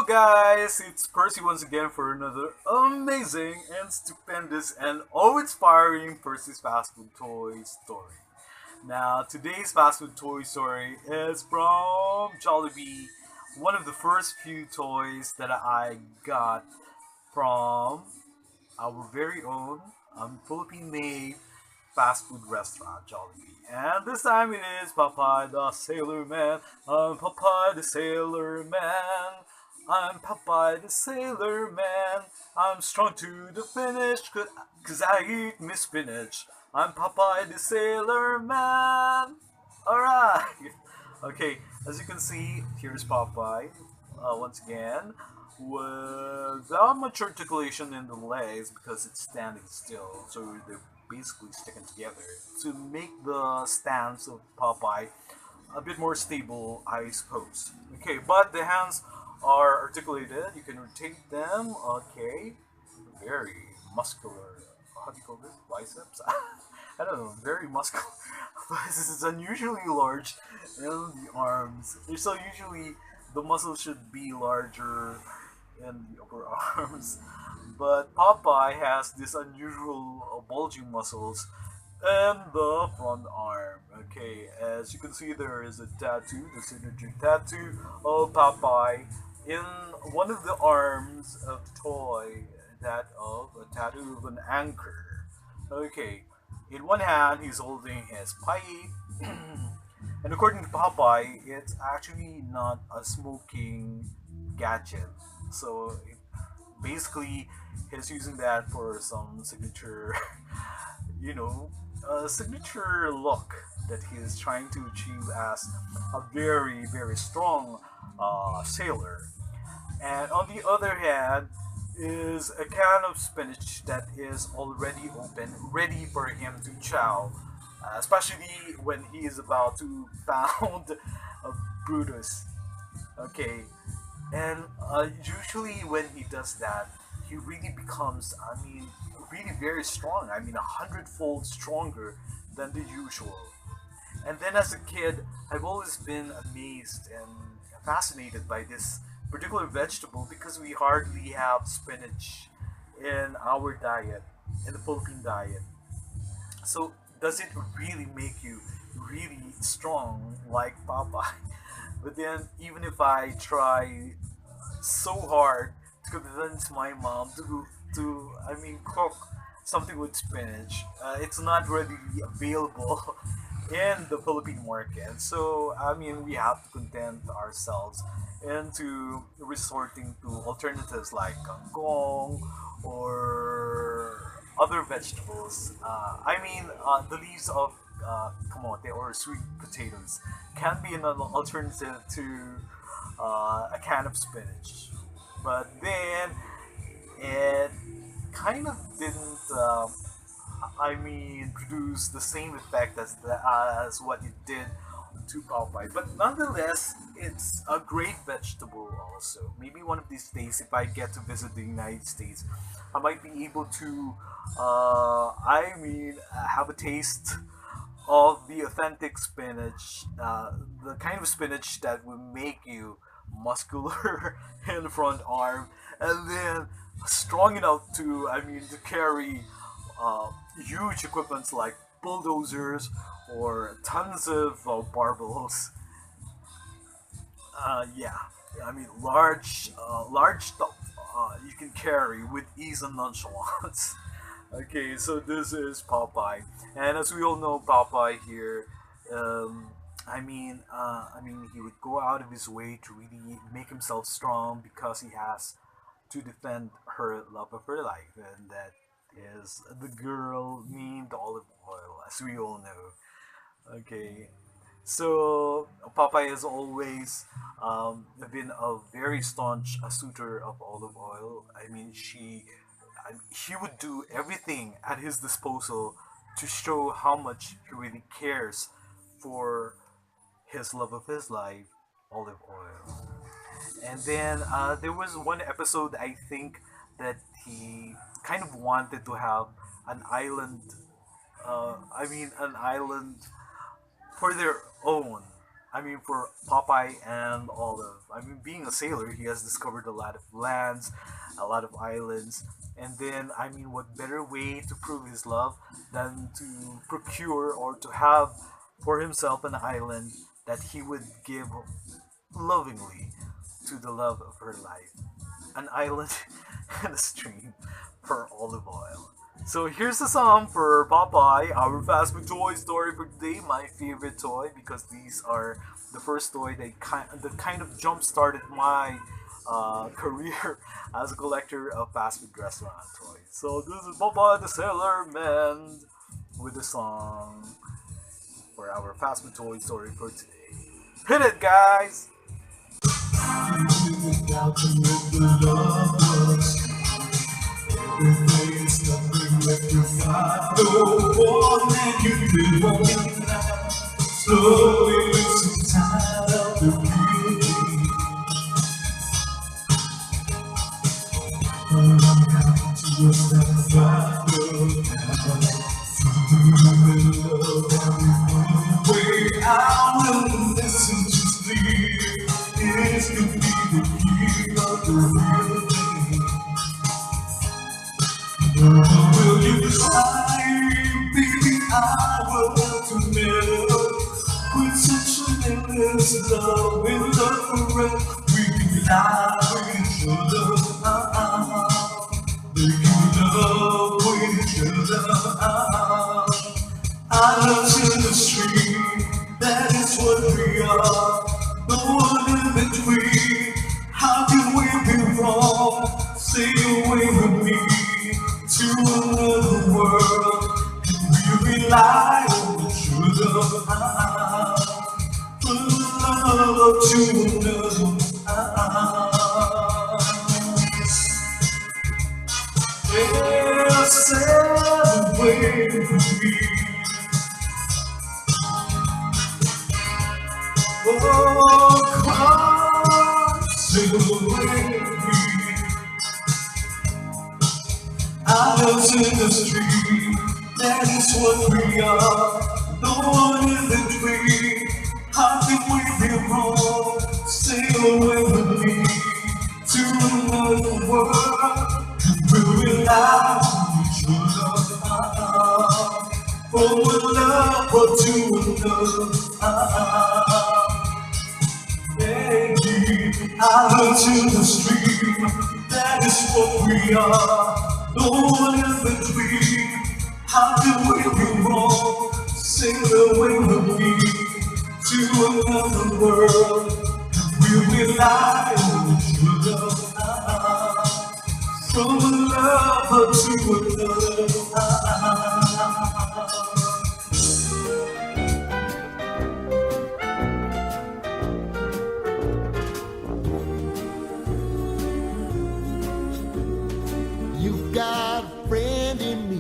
guys, it's Percy once again for another amazing and stupendous and awe-inspiring Percy's Fast Food Toy Story. Now, today's fast food toy story is from Jollibee, one of the first few toys that I got from our very own Philippine-made fast food restaurant, Jollibee. And this time it is Popeye the Sailor Man. I'm Popeye the Sailor Man. I'm Popeye the Sailor Man. I'm strong to the finish, cause I eat me spinach. I'm Popeye the Sailor Man. Alright. Okay, as you can see, here's Popeye once again without much articulation in the legs because it's standing still, so they're basically sticking together to make the stance of Popeye a bit more stable, I suppose. Okay, but the hands are articulated. You can rotate them. Okay, very muscular. How do you call this? Biceps? I don't know. Very muscular. This is unusually large in the arms. So usually the muscles should be larger in the upper arms. But Popeye has this unusual bulging muscles in the front arm. Okay, as you can see, there is a tattoo, the signature tattoo of Popeye in one of the arms of the toy, that of a tattoo of an anchor. Okay, in one hand, he's holding his pipe. And according to Popeye, it's actually not a smoking gadget. So basically, he's using that for some signature, you know, signature look that he is trying to achieve as a very, very strong sailor. And on the other hand, is a can of spinach that is already open, ready for him to chow, especially when he is about to pound a Brutus. Okay, and usually when he does that, he really becomes, really very strong. I mean, 100-fold stronger than the usual. And then as a kid, I've always been amazed and fascinated by this particular vegetable because we hardly have spinach in our diet, in the Philippine diet. So does it really make you really strong like Popeye? But then even if I try so hard to convince my mom to cook something with spinach, it's not readily available in the Philippine market. So we have to content ourselves into resorting to alternatives like kangkong or other vegetables. The leaves of kamote or sweet potatoes can be an alternative to a can of spinach. But then it kind of didn't, produce the same effect as what it did to Popeye. But nonetheless, it's a great vegetable also. Maybe one of these days, if I get to visit the United States, I might be able to, have a taste of the authentic spinach, the kind of spinach that will make you muscular in the front arm, and then strong enough to, to carry huge equipments like bulldozers or tons of barbells. Yeah, large stuff you can carry with ease and nonchalance. Okay, so this is Popeye, and as we all know, Popeye here, he would go out of his way to really make himself strong because he has to defend her love of her life, and that is the girl named Olive Oil, as we all know. Okay, so Popeye has always been a very staunch suitor of Olive Oil. He would do everything at his disposal to show how much he really cares for his love of his life, Olive Oil. And then there was one episode, I think, that he kind of wanted to have an island, an island for their own. for Popeye and Olive. Being a sailor, he has discovered a lot of lands, a lot of islands, and then, what better way to prove his love than to procure or to have for himself an island that he would give lovingly to the love of her life. An island and a stream for olive oil. So here's the song for Popeye, our fast food toy story for today. My favorite toy because these are the first toy that kind of jump started my career as a collector of fast food restaurant toys. So this is Popeye the Sailor Man with the song for our fast food toy story for today. Hit it, guys! Without you with the lovers, everything's nothing if you find no one that you really want now. Slowly losing tired of the feeling. I'm coming to a step back way out and listen to sleep. This could be the key of the real thing. Will you try, baby? I will have to live with such an endless love in love forever. We can lie with each other. We can love with each other. I love in the street, that is what we are. No one in between. How can we be wrong? Stay away with me to another world. Can we rely on each other? Put love to another. Yeah, sail away with me. Oh, come, sail away with me. I love in the street, that is what we are. No one in between. How can we be wrong? Sail away with me to another world. We'll rely on each other. For one love or to another. Baby, I love to the stream, that is what we are. No one in between. How can we be wrong? Sail away with me to another world. We'll rely on each other. From one lover to another. You've got a friend in me.